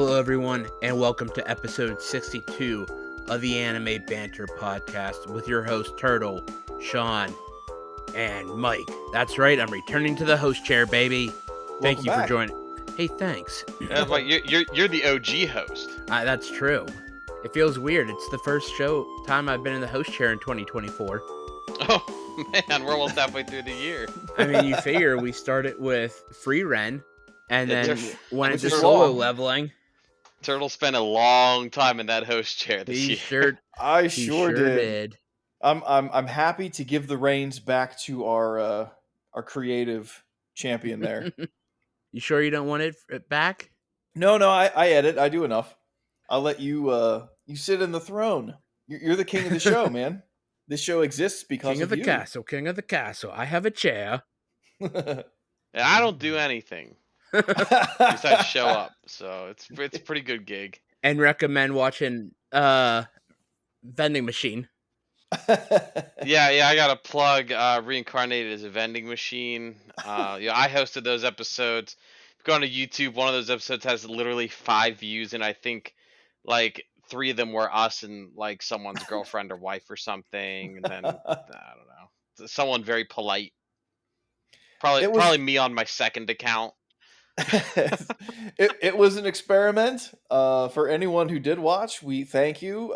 Hello, everyone, and welcome to episode 62 of the Anime Banter podcast with your host, Turtle, Sean, and Mike. That's right, I'm returning to the host chair, baby. Thank Welcome you back. for joining. Hey, thanks. But you're the OG host. That's true. It feels weird. It's the first time I've been in the host chair in 2024. Oh man, we're almost halfway through the year. I mean, you figure we started with free Ren, and then went which into is solo long. leveling. Turtle spent a long time in that host chair this year. I He sure sure did. I'm happy to give the reins back to our creative champion there. You sure you don't want it back? No, I edit. I do enough. I'll let you you sit in the throne. You're the king of the show, man. This show exists because King of the you. castle, king of the castle. I have a chair. Yeah, I don't do anything besides show up, so it's a pretty good gig. And recommend watching Vending Machine. Yeah, I got a plug. Reincarnated as a vending machine. I hosted those episodes. If you go on to YouTube, one of those episodes has literally 5 views, and I think like 3 of them were us and like someone's girlfriend or wife or something, and then I don't know, someone very polite. Probably me on my second account. it was an experiment. For anyone who did watch, we thank you.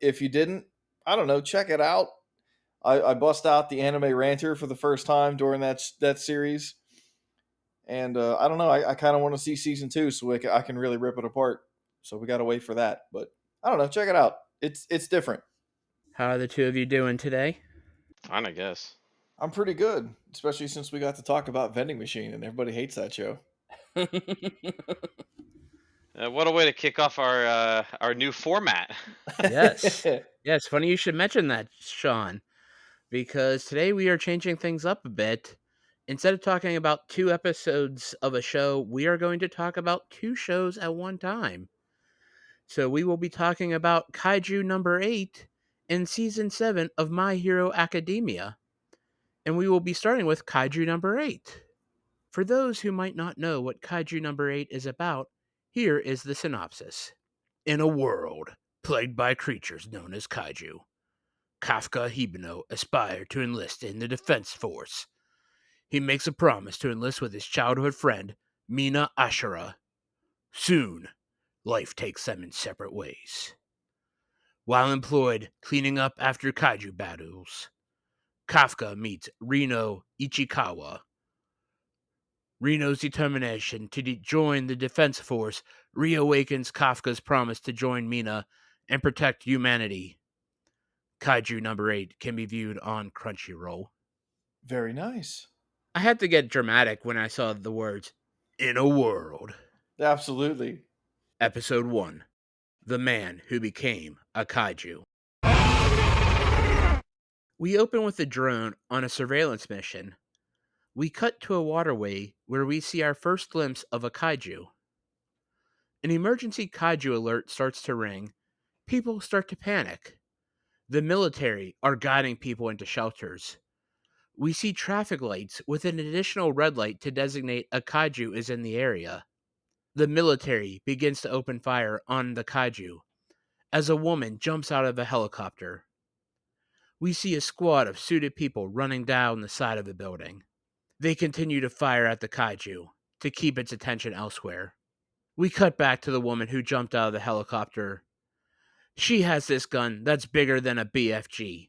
If you didn't, I don't know, check it out. I bust out the anime ranter for the first time during that series, and I don't know. I kind of want to see season 2 so I can really rip it apart. So we got to wait for that. But I don't know. Check it out. It's different. How are the two of you doing today? Fine, I guess. I'm pretty good, especially since we got to talk about Vending Machine, and everybody hates that show. What a way to kick off our new format. Yes. Yes, funny you should mention that, Sean, because today we are changing things up a bit. Instead of talking about 2 episodes of a show, we are going to talk about 2 shows at one time. So we will be talking about Kaiju number 8 in season 7 of My Hero Academia. And we will be starting with Kaiju number 8. For those who might not know what Kaiju number 8 is about, here is the synopsis. In a world plagued by creatures known as kaiju, Kafka Hibino aspired to enlist in the defense force. He makes a promise to enlist with his childhood friend, Mina Ashura. Soon, life takes them in separate ways. While employed cleaning up after kaiju battles, Kafka meets Rino Ichikawa. Rino's determination to join the defense force reawakens Kafka's promise to join Mina and protect humanity. Kaiju number 8 can be viewed on Crunchyroll. Very nice. I had to get dramatic when I saw the words, in a world. Absolutely. Episode 1, The Man Who Became a Kaiju. We open with a drone on a surveillance mission. We cut to a waterway where we see our first glimpse of a kaiju. An emergency kaiju alert starts to ring. People start to panic. The military are guiding people into shelters. We see traffic lights with an additional red light to designate a kaiju is in the area. The military begins to open fire on the kaiju as a woman jumps out of a helicopter. We see a squad of suited people running down the side of a building. They continue to fire at the kaiju to keep its attention elsewhere. We cut back to the woman who jumped out of the helicopter. She has this gun that's bigger than a BFG.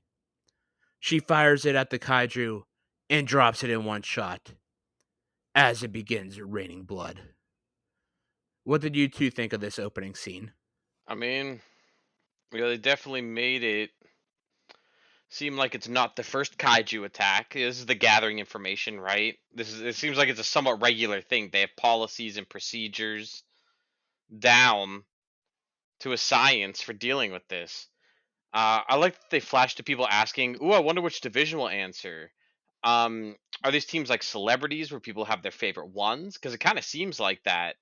She fires it at the kaiju and drops it in one shot as it begins raining blood. What did you two think of this opening scene? I mean, they definitely made it seem like it's not the first kaiju attack. This is the gathering information, right? It seems like it's a somewhat regular thing. They have policies and procedures down to a science for dealing with this. I like that they flash to people asking, "Ooh, I wonder which division will answer." Are these teams like celebrities where people have their favorite ones? Because it kind of seems like that,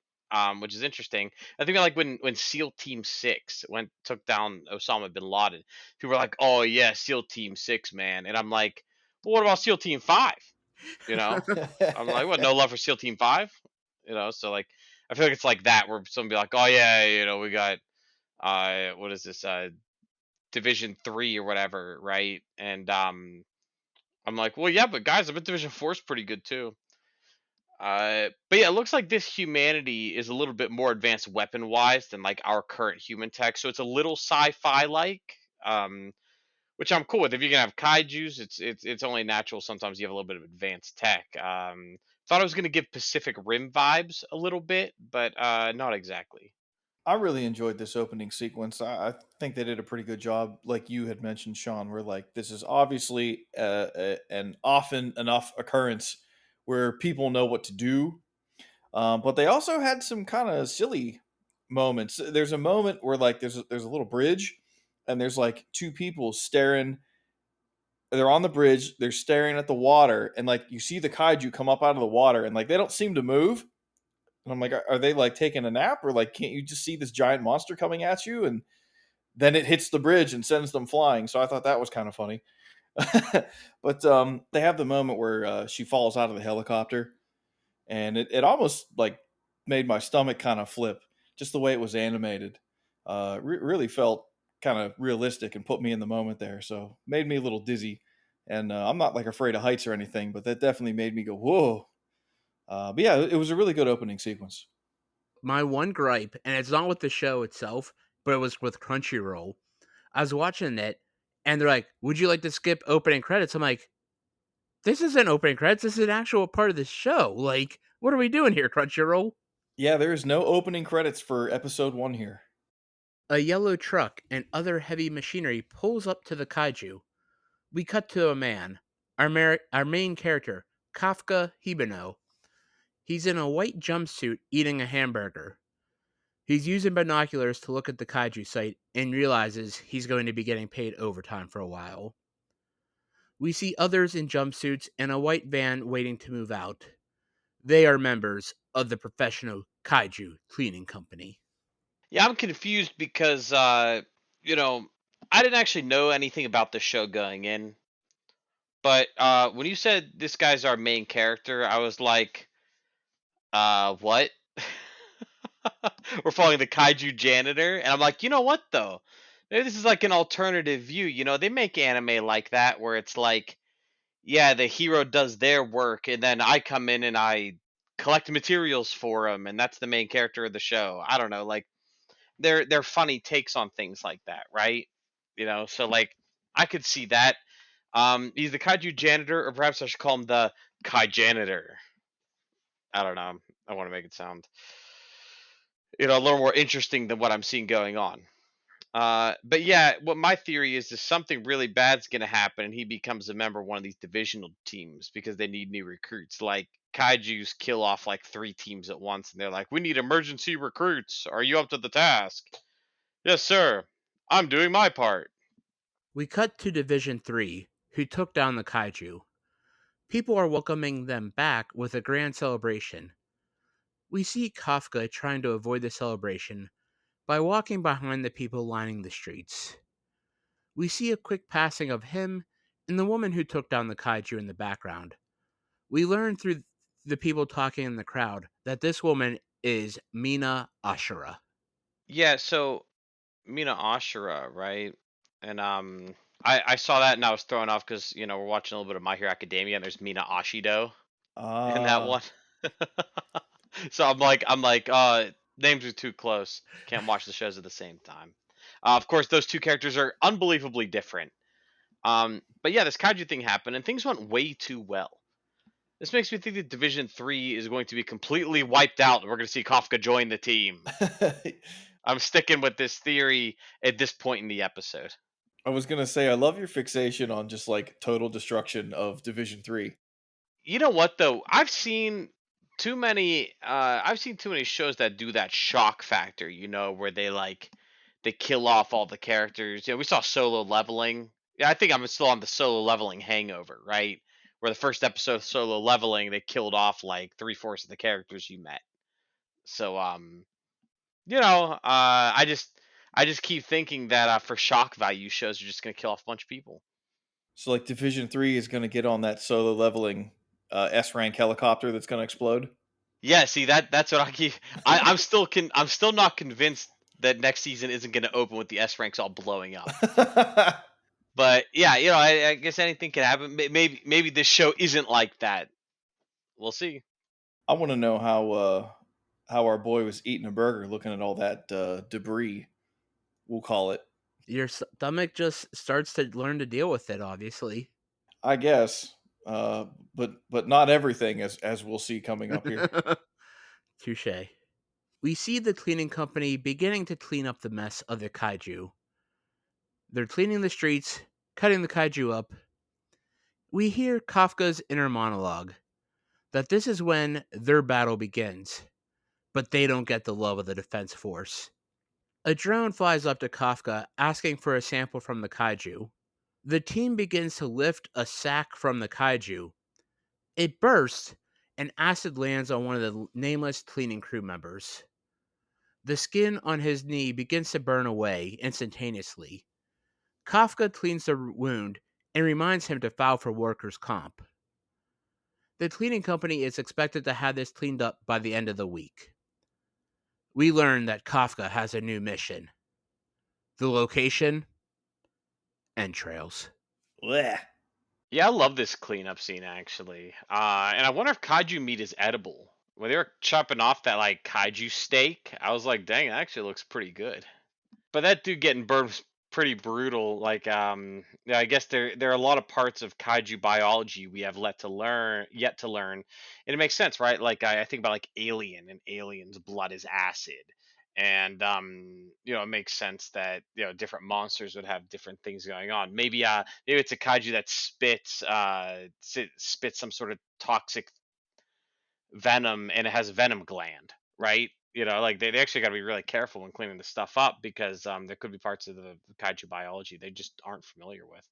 which is interesting. I think like when SEAL Team 6 took down Osama bin Laden, people were like, "Oh yeah, SEAL Team 6, man," and I'm like, "Well, what about SEAL Team 5?" You know, I'm like, "What? No love for SEAL Team 5?" You know, so like, I feel like it's like that where someone be like, "Oh yeah, we got what is this Division 3 or whatever, right?" And I'm like, "Well, yeah, but guys, I bet Division 4 is pretty good too." But yeah, it looks like this humanity is a little bit more advanced weapon wise than like our current human tech, so it's a little sci-fi like, which I'm cool with. If you can have kaiju's, it's only natural. Sometimes you have a little bit of advanced tech. Thought I was gonna give Pacific Rim vibes a little bit, but not exactly. I really enjoyed this opening sequence. I think they did a pretty good job, like you had mentioned, Sean. Where like this is obviously an often enough occurrence where people know what to do, but they also had some kind of silly moments. There's a moment where like there's a little bridge, and there's like two people staring. They're on the bridge. They're staring at the water, and like you see the kaiju come up out of the water, and like they don't seem to move. And I'm like, are they like taking a nap, or like can't you just see this giant monster coming at you? And then it hits the bridge and sends them flying. So I thought that was kind of funny. But they have the moment where she falls out of the helicopter, and it almost like made my stomach kind of flip, just the way it was animated. Really felt kind of realistic and put me in the moment there. So made me a little dizzy. And I'm not like afraid of heights or anything, but that definitely made me go whoa. But yeah, it was a really good opening sequence. My one gripe, and it's not with the show itself, but it was with Crunchyroll. I was watching it, and they're like, "Would you like to skip opening credits?" I'm like, "This isn't opening credits. This is an actual part of the show. Like, what are we doing here, Crunchyroll?" Yeah, there is no opening credits for episode 1 here. A yellow truck and other heavy machinery pulls up to the kaiju. We cut to a man, our main character, Kafka Hibino. He's in a white jumpsuit eating a hamburger. He's using binoculars to look at the kaiju site and realizes he's going to be getting paid overtime for a while. We see others in jumpsuits and a white van waiting to move out. They are members of the professional kaiju cleaning company. Yeah, I'm confused because you know, I didn't actually know anything about the show going in, but when you said this guy's our main character, I was like, what? We're following the kaiju janitor, and I'm like, you know what though? Maybe this is like an alternative view. They make anime like that where it's like, yeah, the hero does their work, and then I come in and I collect materials for him, and that's the main character of the show. I don't know, like they're funny takes on things like that, right? So like I could see that. He's the kaiju janitor, or perhaps I should call him the kai janitor. I don't know. I want to make it sound, a little more interesting than what I'm seeing going on. But yeah, what my theory is something really bad's gonna happen, and he becomes a member of one of these divisional teams because they need new recruits. Like Kaiju's kill off like 3 teams at once, and they're like, "We need emergency recruits. Are you up to the task?" "Yes, sir. I'm doing my part." We cut to Division 3, who took down the kaiju. People are welcoming them back with a grand celebration. We see Kafka trying to avoid the celebration by walking behind the people lining the streets. We see a quick passing of him and the woman who took down the kaiju in the background. We learn through the people talking in the crowd that this woman is Mina Ashura. Yeah. So Mina Ashura, right? And I saw that and I was thrown off because we're watching a little bit of My Hero Academia, and there's Mina Ashido in that Ah, one. So I'm like, names are too close. Can't watch the shows at the same time. Of course, those two characters are unbelievably different. But yeah, this kaiju thing happened, and things went way too well. This makes me think that Division 3 is going to be completely wiped out, and we're going to see Kafka join the team. I I'm sticking with this theory at this point in the episode. was gonna say I love your fixation on just like total destruction of Division 3. You know what though? I've seen too many shows that do that shock factor, where they kill off all the characters. We saw Solo Leveling. Yeah, I think I'm still on the Solo Leveling hangover, right? Where the first episode of Solo Leveling, they killed off like 3/4 of the characters you met. So I just keep thinking that for shock value shows are just gonna kill off a bunch of people. So like Division 3 is gonna get on that solo leveling S rank helicopter that's gonna explode. Yeah, see that's what I keep. I'm still not convinced that next season isn't going to open with the S ranks all blowing up. I But yeah, I guess anything can happen. Maybe this show isn't like that. We'll see. want to know how our boy was eating a burger, looking at all that debris. We'll call it. Your stomach just starts to learn to deal with it, obviously. I guess, uh, but not everything, as we'll see coming up here. Touche. We see the cleaning company beginning to clean up the mess of the kaiju. They're cleaning the streets, cutting the kaiju up. We hear Kafka's inner monologue that this is when their battle begins, but they don't get the love of the defense force. A drone flies up to Kafka asking for a sample from the kaiju. The team begins to lift a sack from the kaiju. It bursts, and acid lands on one of the nameless cleaning crew members. The skin on his knee begins to burn away instantaneously. Kafka cleans the wound and reminds him to file for workers' comp. The cleaning company is expected to have this cleaned up by the end of the week. We learn that Kafka has a new mission. The location? Entrails. Blech. Yeah, I love this cleanup scene actually. And I wonder if kaiju meat is edible. When they were chopping off that like kaiju steak, I was like, dang, it actually looks pretty good. But that dude getting burned was pretty brutal. Like, yeah, I guess there are a lot of parts of kaiju biology we have yet to learn, and it makes sense, right? Like, I think about like Alien, and Alien's blood is acid, and it makes sense that different monsters would have different things going on. Maybe it's a kaiju that spits some sort of toxic venom, and it has a venom gland, right? Like they actually got to be really careful when cleaning the stuff up because there could be parts of the kaiju biology they just aren't familiar with.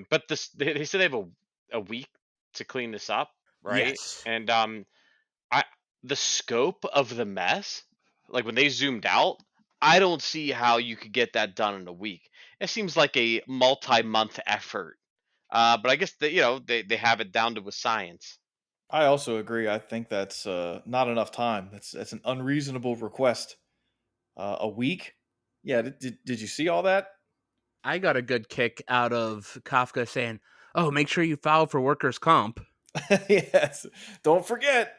But they said they have a week to clean this up, right? Yes. And I the scope of the mess, like when they zoomed out, I don't see how you could get that done in a week. It seems like a multi-month effort. But I guess they have it down to a science. I also agree. I think that's not enough time. That's an unreasonable request. A week? Yeah. Did you see all that? I got a good kick out of Kafka saying, "Oh, make sure you file for workers' comp." Yes. Don't forget.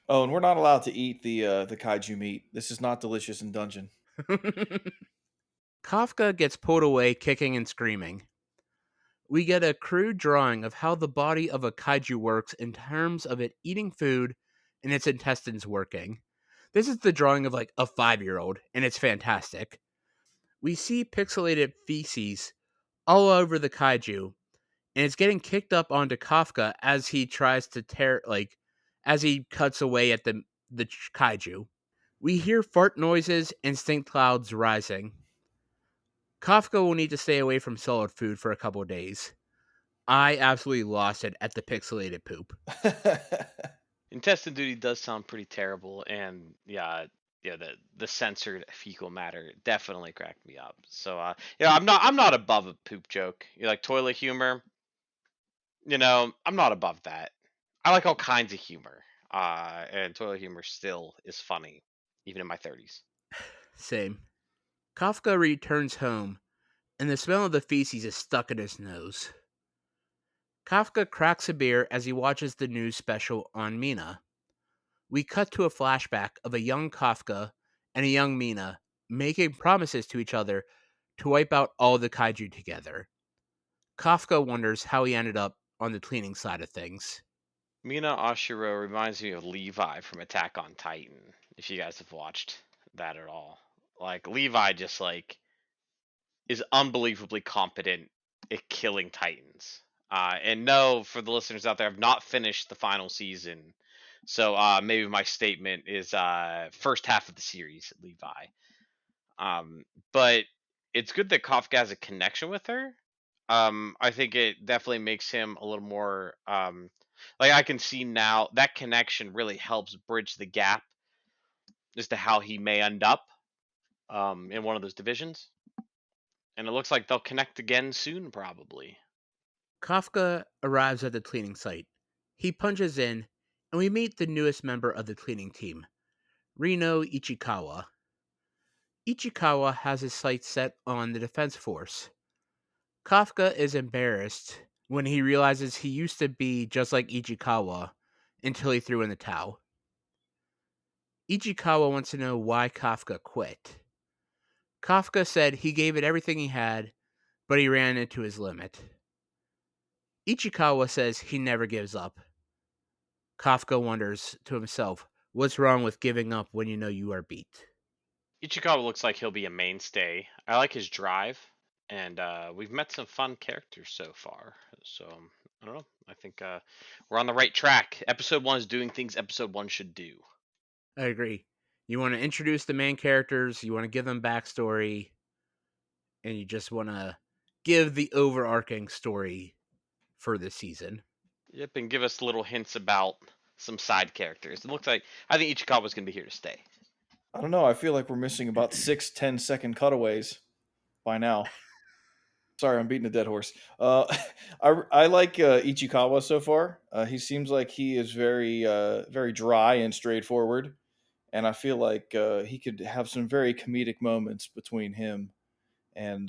Oh, and we're not allowed to eat the kaiju meat. This is not delicious in dungeon. Kafka gets pulled away kicking and screaming. We get a crude drawing of how the body of a kaiju works in terms of it eating food and its intestines working. This is the drawing of like a 5-year-old, and it's fantastic. We see pixelated feces all over the kaiju, and it's getting kicked up onto Kafka as he tries to as he cuts away at the kaiju. We hear fart noises and stink clouds rising. Kafka will need to stay away from solid food for a couple of days. I absolutely lost it at the pixelated poop. Intestine duty does sound pretty terrible, and yeah, the censored fecal matter definitely cracked me up. So I'm not above a poop joke. You like toilet humor, I'm not above that. I like all kinds of humor. And toilet humor still is funny, even in my 30s. Same. Kafka returns home, and the smell of the feces is stuck in his nose. Kafka cracks a beer as he watches the news special on Mina. We cut to a flashback of a young Kafka and a young Mina making promises to each other to wipe out all the kaiju together. Kafka wonders how he ended up on the cleaning side of things. Mina Ashiro reminds me of Levi from Attack on Titan. If you guys have watched that at all, like Levi just like is unbelievably competent at killing Titans. And no, for the listeners out there, I've not finished the final season, so maybe my statement is first half of the series, Levi. But it's good that Kafka has a connection with her. I think it definitely makes him a little more like I can see now that connection really helps bridge the gap as to how he may end up in one of those divisions. And it looks like they'll connect again soon, probably. Kafka arrives at the cleaning site. He punches in, and we meet the newest member of the cleaning team, Rino Ichikawa. Ichikawa has his sights set on the defense force. Kafka is embarrassed when he realizes he used to be just like Ichikawa until he threw in the towel. Ichikawa wants to know why Kafka quit. Kafka said he gave it everything he had, but he ran into his limit. Ichikawa says he never gives up. Kafka wonders to himself, what's wrong with giving up when you know you are beat? Ichikawa looks like he'll be a mainstay. I like his drive, and we've met some fun characters so far. So I don't know. I think we're on the right track. Episode 1 is doing things Episode 1 should do. I agree. You want to introduce the main characters, you want to give them backstory, and you just want to give the overarching story for this season. Yep, and give us little hints about some side characters. It looks like I think Ichikawa's gonna be here to stay. I don't know. I feel like we're missing about 6 10-second cutaways by now. Sorry, I'm beating a dead horse. I like Ichikawa so far. He seems like he is very dry and straightforward, and I feel like he could have some very comedic moments between him and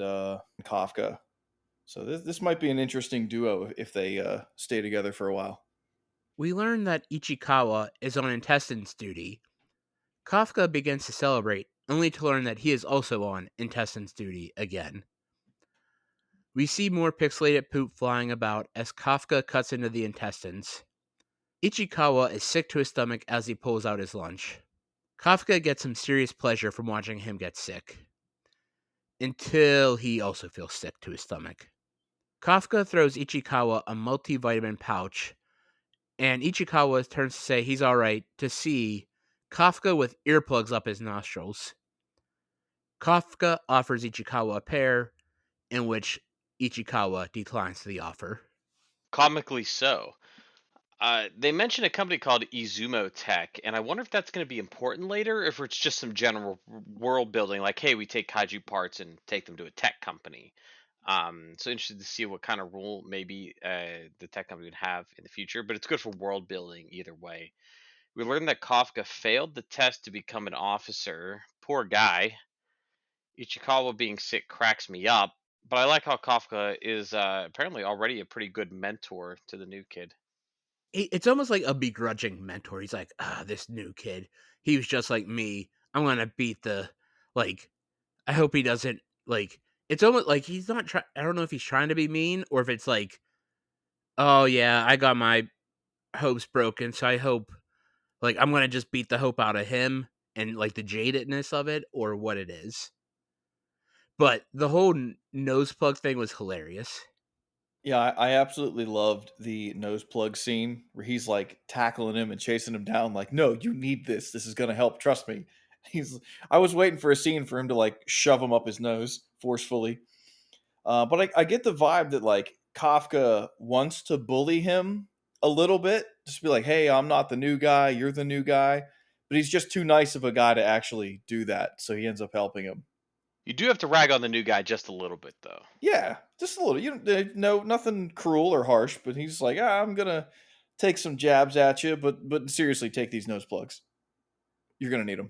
Kafka. So this might be an interesting duo if they stay together for a while. We learn that Ichikawa is on intestines duty. Kafka begins to celebrate, only to learn that he is also on intestines duty again. We see more pixelated poop flying about as Kafka cuts into the intestines. Ichikawa is sick to his stomach as he pulls out his lunch. Kafka gets some serious pleasure from watching him get sick, until he also feels sick to his stomach. Kafka throws Ichikawa a multivitamin pouch, and Ichikawa turns to say he's alright to see Kafka with earplugs up his nostrils. Kafka offers Ichikawa a pair, in which Ichikawa declines the offer. Comically so. They mentioned a company called Izumo Tech, and I wonder if that's going to be important later, or if it's just some general world building, like, hey, we take kaiju parts and take them to a tech company. So interested to see what kind of role maybe the tech company would have in the future, but it's good for world building either way. We learned that Kafka failed the test to become an officer. Poor guy. Ichikawa being sick cracks me up, but I like how Kafka is apparently already a pretty good mentor to the new kid. It's almost like a begrudging mentor. He's like, this new kid, he was just like me. I'm gonna beat the, like, I hope he doesn't, like, it's almost like he's not trying, I don't know if he's trying to be mean or if it's like, oh yeah, I got my hopes broken, so I hope, like, I'm gonna just beat the hope out of him and, like, the jadedness of it or what it is. But the whole nose plug thing was hilarious. Yeah, I absolutely loved the nose plug scene where he's like tackling him and chasing him down, like, no, you need this. This is gonna help. Trust me. I was waiting for a scene for him to like shove him up his nose forcefully. But I get the vibe that like Kafka wants to bully him a little bit, just be like, hey, I'm not the new guy, you're the new guy. But he's just too nice of a guy to actually do that. So he ends up helping him. You do have to rag on the new guy just a little bit, though. Yeah, just a little. You don't no nothing cruel or harsh, but he's like, I'm gonna take some jabs at you, but seriously, take these nose plugs. You're gonna need them.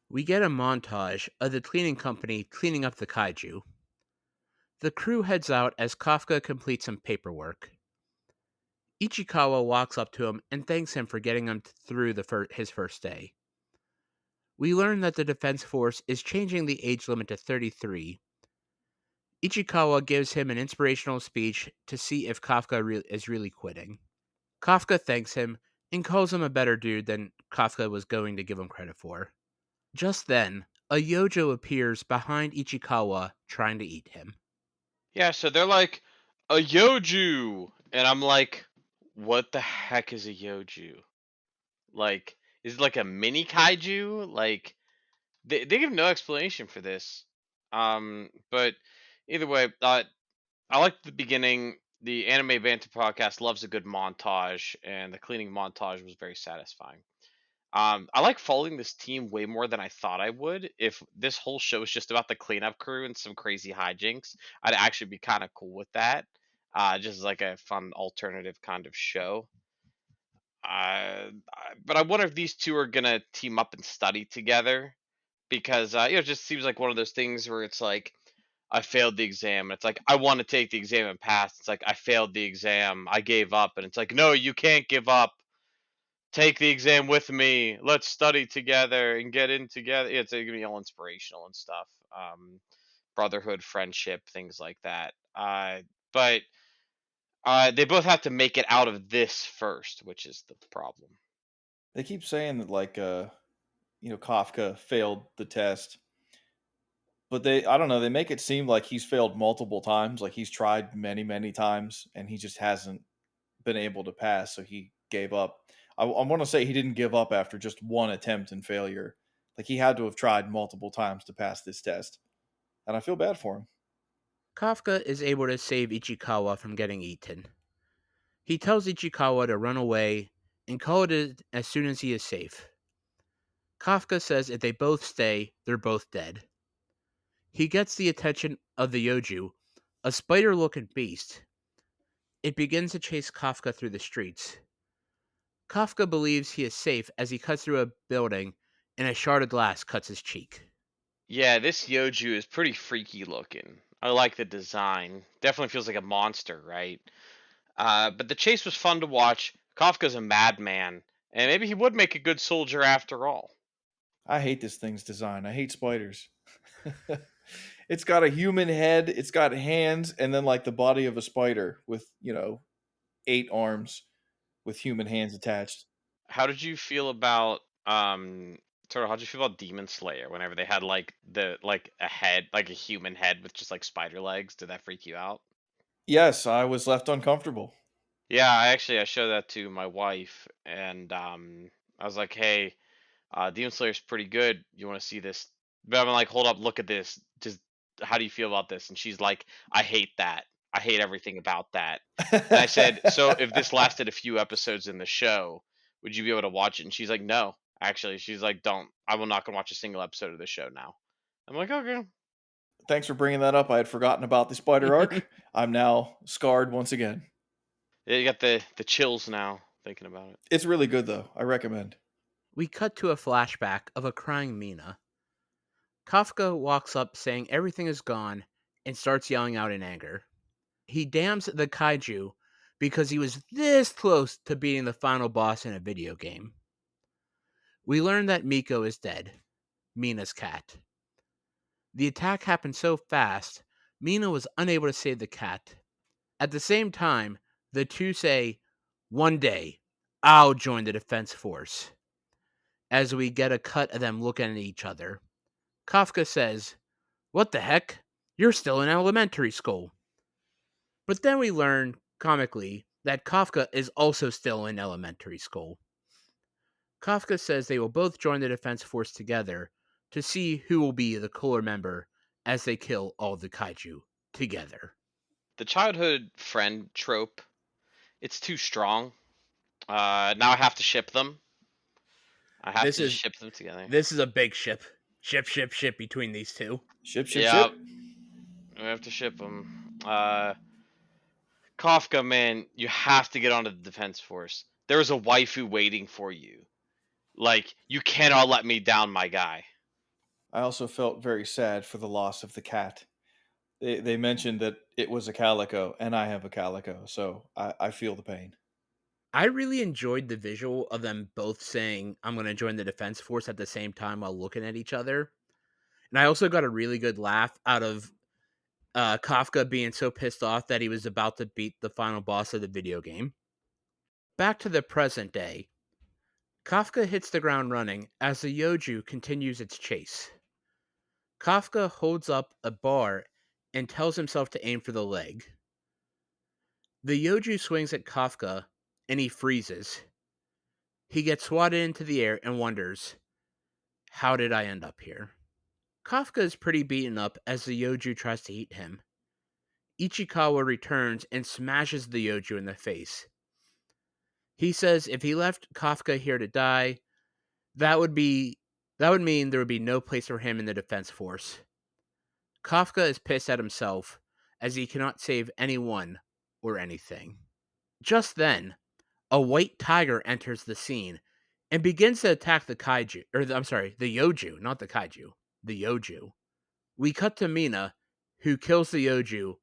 We get a montage of the cleaning company cleaning up the kaiju. The crew heads out as Kafka completes some paperwork. Ichikawa walks up to him and thanks him for getting him through his first day. We learn that the Defense Force is changing the age limit to 33. Ichikawa gives him an inspirational speech to see if Kafka is really quitting. Kafka thanks him and calls him a better dude than Kafka was going to give him credit for. Just then, a Yojo appears behind Ichikawa trying to eat him. Yeah, so they're like, a Yoju! And I'm like, what the heck is a Yoju? Like, is it like a mini kaiju? Like, they give no explanation for this. But either way, I like the beginning. The Anime Banter podcast loves a good montage, and the cleaning montage was very satisfying. I like following this team way more than I thought I would. If this whole show is just about the cleanup crew and some crazy hijinks, I'd actually be kind of cool with that. Just like a fun alternative kind of show. But I wonder if these two are gonna team up and study together because it just seems like one of those things where it's like I failed the exam, and it's like I want to take the exam and pass. It's like I failed the exam, I gave up, and it's like no, you can't give up. Take the exam with me. Let's study together and get in together. It's gonna be all inspirational and stuff. Brotherhood, friendship, things like that. But they both have to make it out of this first, which is the problem. They keep saying that Kafka failed the test, but I don't know, they make it seem like he's failed multiple times, like he's tried many, many times and he just hasn't been able to pass, so he gave up. I want to say he didn't give up after just one attempt and failure. Like he had to have tried multiple times to pass this test, and I feel bad for him. Kafka is able to save Ichikawa from getting eaten. He tells Ichikawa to run away and call it as soon as he is safe. Kafka says if they both stay, they're both dead. He gets the attention of the Yoju, a spider looking beast. It begins to chase Kafka through the streets. Kafka believes he is safe as he cuts through a building and a shard of glass cuts his cheek. Yeah, this Yoju is pretty freaky looking. I like the design. Definitely feels like a monster, right? But the chase was fun to watch. Kafka's a madman, and maybe he would make a good soldier after all. I hate this thing's design. I hate spiders. It's got a human head, it's got hands, and then like the body of a spider with, 8 arms with human hands attached. How did you feel about sort of how'd you feel about Demon Slayer whenever they had like a head, like a human head with just like spider legs? Did that freak you out? Yes, I was left uncomfortable. Yeah, I showed that to my wife, and I was like, "Hey, Demon Slayer's pretty good. You want to see this?" But I'm like, "Hold up, look at this. Just how do you feel about this?" And she's like, "I hate that. I hate everything about that." And I said, "So if this lasted a few episodes in the show, would you be able to watch it?" And she's like, "No, actually." She's like, "Don't. I will not gonna watch a single episode of the show now." I'm like, "Okay." Thanks for bringing that up. I had forgotten about the spider arc. I'm now scarred once again. Yeah, you got the chills now thinking about it. It's really good though. I recommend. We cut to a flashback of a crying Mina. Kafka walks up saying everything is gone and starts yelling out in anger. He damns the kaiju because he was this close to beating the final boss in a video game. We learn that Miko is dead, Mina's cat. The attack happened so fast, Mina was unable to save the cat. At the same time, the two say, "One day, I'll join the defense force." As we get a cut of them looking at each other, Kafka says, "What the heck? You're still in elementary school." But then we learn, comically, that Kafka is also still in elementary school. Kafka says they will both join the defense force together to see who will be the cooler member as they kill all the kaiju together. The childhood friend trope, it's too strong. Now I have to ship them. I have This to is ship them together. this is a big ship. Ship between these two. Ship, ship, Yeah, ship. we have to ship them. Kafka, man, you have to get onto the defense force. There is a waifu waiting for you. Like, you cannot let me down, my guy. I also felt very sad for the loss of the cat. They mentioned that it was a calico, and I have a calico, so I feel the pain. I really enjoyed the visual of them both saying, "I'm going to join the defense force" at the same time while looking at each other. And I also got a really good laugh out of Kafka being so pissed off that he was about to beat the final boss of the video game. Back to the present day, Kafka hits the ground running as the Yoju continues its chase. Kafka holds up a bar and tells himself to aim for the leg. The Yoju swings at Kafka and he freezes. He gets swatted into the air and wonders, how did I end up here? Kafka is pretty beaten up as the Yoju tries to eat him. Ichikawa returns and smashes the Yoju in the face. He says if he left Kafka here to die, that would mean there would be no place for him in the defense force. Kafka is pissed at himself as he cannot save anyone or anything. Just then, A white tiger enters the scene and begins to attack the kaiju, I'm sorry, the yoju, not the kaiju, the yoju. We cut to Mina, who kills the yoju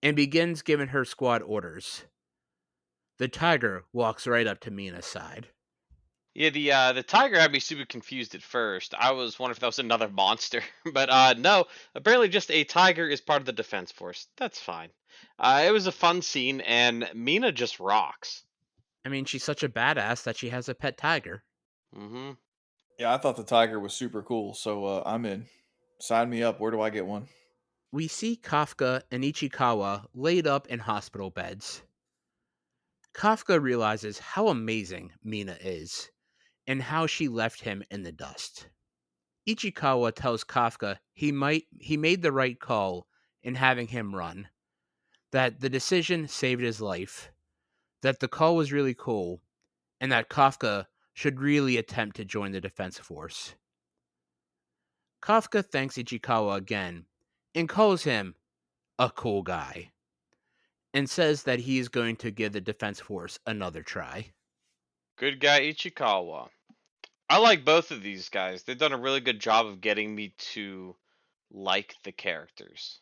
and begins giving her squad orders. The tiger walks right up to Mina's side. Yeah, the tiger had me super confused at first. I was wondering if that was another monster, but no. Apparently, just a tiger is part of the defense force. That's fine. It was a fun scene, and Mina just rocks. I mean, she's such a badass that she has a pet tiger. Hmm. Yeah, I thought the tiger was super cool, so I'm in. Sign me up. Where do I get one? We see Kafka and Ichikawa laid up in hospital beds. Kafka realizes how amazing Mina is and how she left him in the dust. Ichikawa tells Kafka he made the right call in having him run, that the decision saved his life, that the call was really cool, and that Kafka should really attempt to join the defense force. Kafka thanks Ichikawa again and calls him a cool guy and says that he is going to give the defense force another try. Good guy Ichikawa. I like both of these guys. They've done a really good job of getting me to like the characters.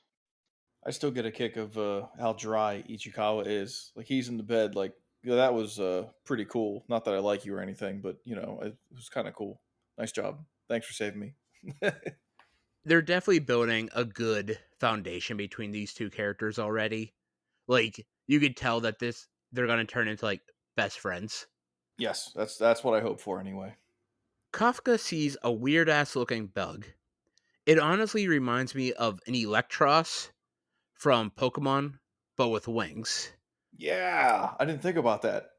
I still get a kick of how dry Ichikawa is. Like he's in the bed. Like yeah, that was pretty cool. Not that I like you or anything, but you know it was kind of cool. Nice job. Thanks for saving me. They're definitely building a good foundation between these two characters already. Like you could tell that this they're going to turn into like best friends. Yes, that's what I hope for anyway. Kafka sees a weird ass looking bug. It honestly reminds me of an Electros from Pokemon, but with wings. Yeah, I didn't think about that.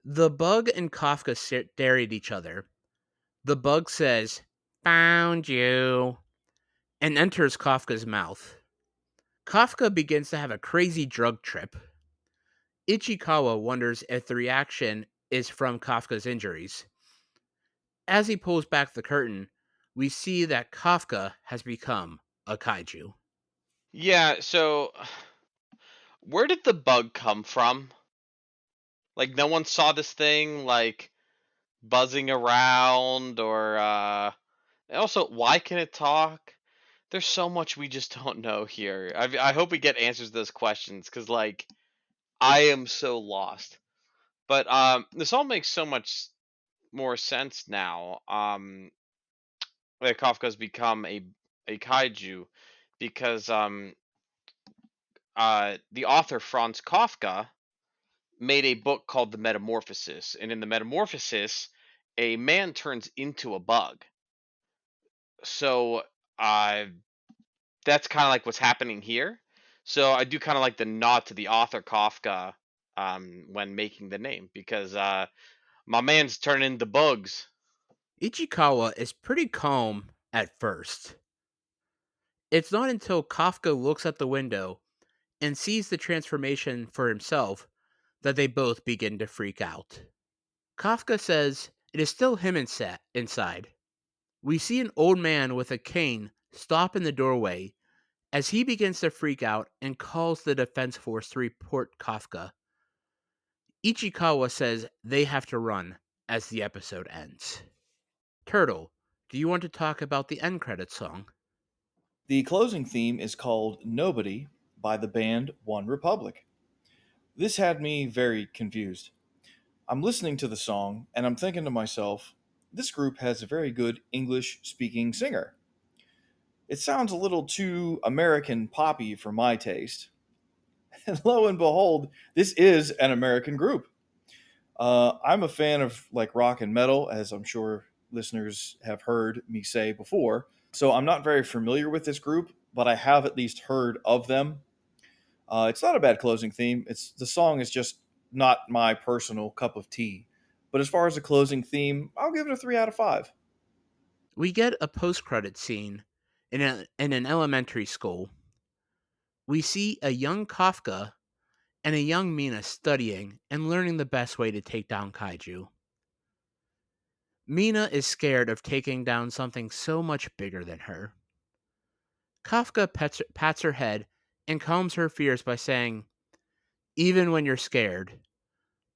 The bug and Kafka stare at each other. The bug says, "Found you," and enters Kafka's mouth. Kafka begins to have a crazy drug trip. Ichikawa wonders if the reaction is from Kafka's injuries. As he pulls back the curtain, we see that Kafka has become a kaiju. Yeah, so where did the bug come from? Like no one saw this thing like buzzing around or and also why can it talk? There's so much we just don't know here. I hope we get answers to those questions cuz like I am so lost. But this all makes so much more sense now. That Kafka's become a kaiju because the author Franz Kafka made a book called The Metamorphosis, and in the Metamorphosis, a man turns into a bug. So uh, that's kind of like what's happening here. So I do kind of like the nod to the author Kafka when making the name because my man's turning into bugs. Ichikawa is pretty calm at first. It's not until Kafka looks at the window and sees the transformation for himself that they both begin to freak out. Kafka says it is still him inside. We see an old man with a cane stop in the doorway as he begins to freak out and calls the defense force to report Kafka. Ichikawa says they have to run as the episode ends. Turtle, do you want to talk about the end credits song? The closing theme is called Nobody by the band One Republic. This had me very confused. I'm listening to the song and I'm thinking to myself, this group has a very good English speaking singer. It sounds a little too American poppy for my taste. And lo and behold, this is an American group. I'm a fan of like rock and metal, as I'm sure listeners have heard me say before. So I'm not very familiar with this group, but I have at least heard of them. It's not a bad closing theme. It's the song is just not my personal cup of tea. But as far as the closing theme, I'll give it a 3 out of 5. We get a post credit scene in an elementary school. We see a young Kafka and a young Mina studying and learning the best way to take down kaiju. Mina is scared of taking down something so much bigger than her. Kafka pats her head and calms her fears by saying, "Even when you're scared,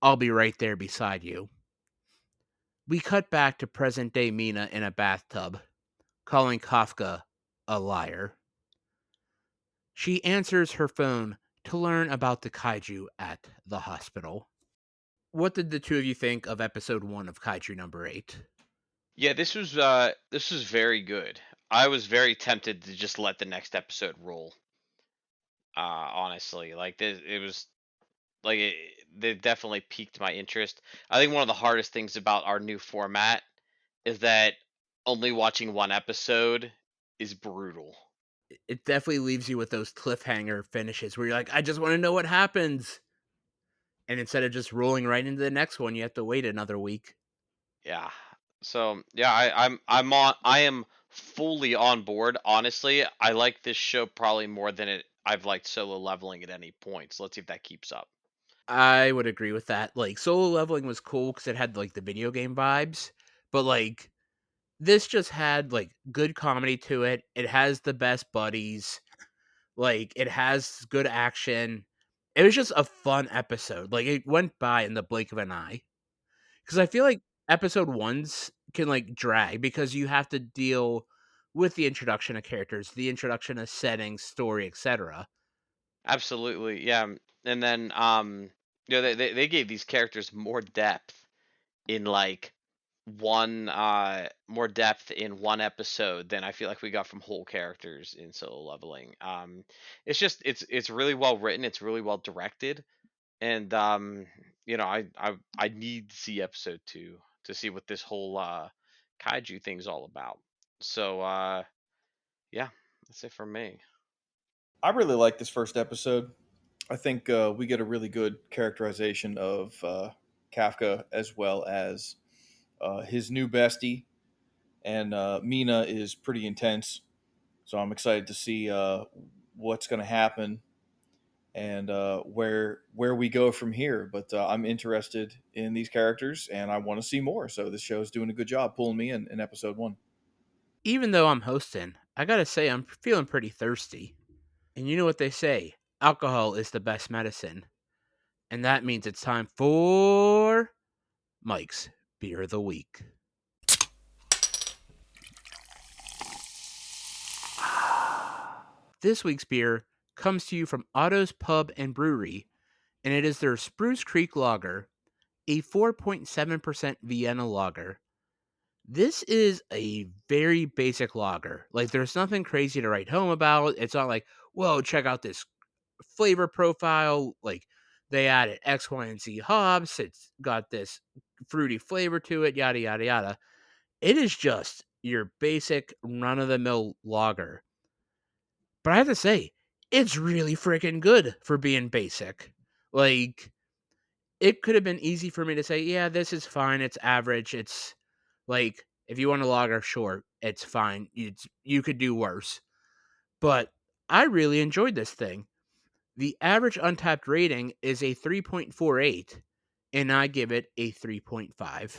I'll be right there beside you. We cut back to present day Mina in a bathtub, calling Kafka a liar. She answers her phone to learn about the kaiju at the hospital. What did the two of you think of episode 1 of Kaiju number 8? Yeah, this was very good. I was very tempted to just let the next episode roll. Honestly, like this, it was like they definitely piqued my interest. I think one of the hardest things about our new format is that only watching one episode is brutal. It definitely leaves you with those cliffhanger finishes where you're like, I just want to know what happens. And instead of just rolling right into the next one, you have to wait another week. Yeah. So yeah, I am fully on board. Honestly, I like this show probably more than I've liked Solo Leveling at any point. So let's see if that keeps up. I would agree with that. Like, Solo Leveling was cool because it had, like, the video game vibes. But, like, this just had, like, good comedy to it. It has the best buddies. Like, it has good action. It was just a fun episode. Like, it went by in the blink of an eye. Because I feel like episode ones can, like, drag because you have to deal with the introduction of characters, the introduction of settings, story, etc. Absolutely, yeah. And then they gave these characters more depth in like one more depth in one episode than I feel like we got from whole characters in Solo Leveling. It's just it's really well written, it's really well directed, and I need to see episode 2 to see what this whole kaiju thing's all about. So yeah, that's it for me. I really like this first episode. I think we get a really good characterization of Kafka as well as his new bestie, and Mina is pretty intense. So I'm excited to see what's going to happen and where we go from here. But I'm interested in these characters, and I want to see more. So this show's doing a good job pulling me in episode 1. Even though I'm hosting, I gotta say I'm feeling pretty thirsty. And you know what they say, alcohol is the best medicine. And that means it's time for Mike's Beer of the Week. This week's beer comes to you from Otto's Pub and Brewery, and it is their Spruce Creek Lager, a 4.7% Vienna lager. This is a very basic lager. Like, there's nothing crazy to write home about. It's not like, whoa, check out this flavor profile. Like, they added X, Y, and Z hops. It's got this fruity flavor to it, yada, yada, yada. It is just your basic run of the mill lager. But I have to say, it's really freaking good for being basic. Like, it could have been easy for me to say, yeah, this is fine. It's average. It's like, if you want a lager, sure, it's fine. You could do worse. But I really enjoyed this thing. The average untapped rating is a 3.48, and I give it a 3.5.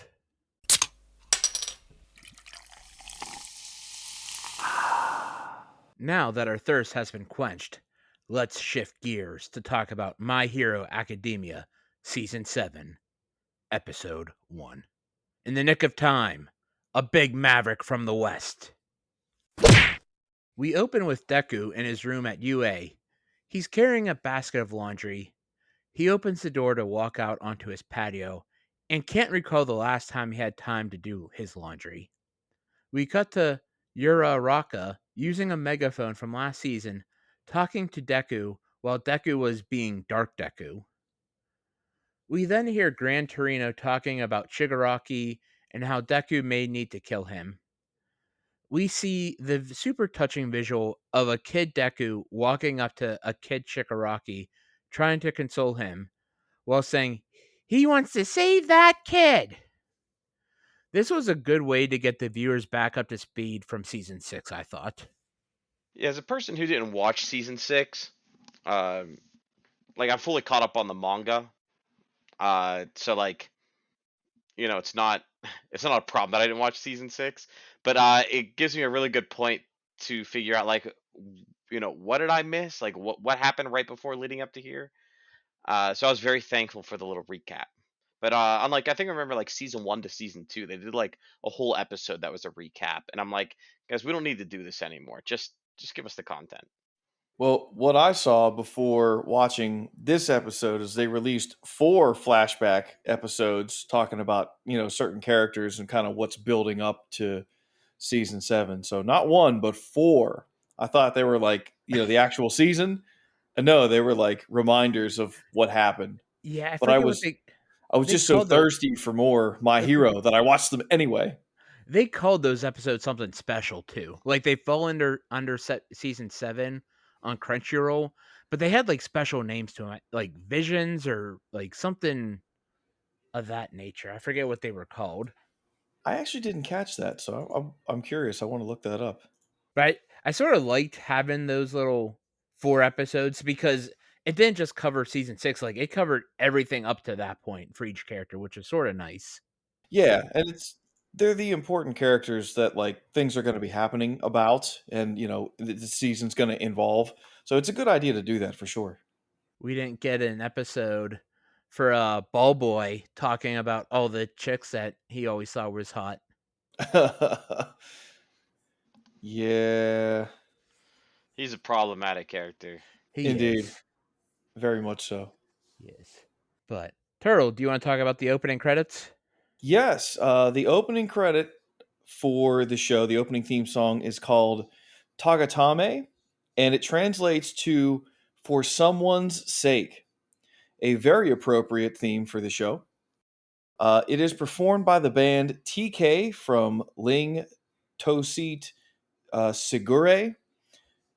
Now that our thirst has been quenched, let's shift gears to talk about My Hero Academia Season 7, Episode 1. In the nick of time, a big maverick from the West. We open with Deku in his room at UA. He's carrying a basket of laundry. He opens the door to walk out onto his patio and can't recall the last time he had time to do his laundry. We cut to Uraraka using a megaphone from last season, talking to Deku while Deku was being Dark Deku. We then hear Gran Torino talking about Shigaraki and how Deku may need to kill him. We see the super touching visual of a kid Deku walking up to a kid Shigaraki, trying to console him, while saying, he wants to save that kid. This was a good way to get the viewers back up to speed from season 6, I thought. Yeah, as a person who didn't watch season 6, um, like I'm fully caught up on the manga. So like it's not it's not a problem that I didn't watch season 6, but it gives me a really good point to figure out like what did I miss? Like what happened right before leading up to here? So I was very thankful for the little recap. But unlike I think I remember like season 1 to season 2, they did like a whole episode that was a recap, and I'm like, guys, we don't need to do this anymore. Just give us the content. Well, what I saw before watching this episode is they released 4 flashback episodes talking about, certain characters and kind of what's building up to season 7. So not 1, but 4. I thought they were like, the actual season. And no, they were like reminders of what happened. Yeah, I But I forget what was I was they just so called those. thirsty for more My Hero that I watched them anyway. They called those episodes something special too. Like they fall under season 7 on Crunchyroll, but they had like special names to them, like Visions or like something of that nature. I forget what they were called. I actually didn't catch that, so I'm curious. I want to look that up. But I sort of liked having those little 4 episodes because it didn't just cover season 6, like it covered everything up to that point for each character, which is sort of nice. Yeah, and they're the important characters that like things are going to be happening about, and the season's going to involve. So it's a good idea to do that for sure. We didn't get an episode for Ball Boy talking about all the chicks that he always thought was hot. Yeah, He's a problematic character. He indeed, is. very much so. He is. But Turtle, do you want to talk about the opening credits? Yes, the opening credit for the show, the opening theme song is called Tagatame, and it translates to "For Someone's Sake," a very appropriate theme for the show. It is performed by the band TK from Ling Tosit Sigure.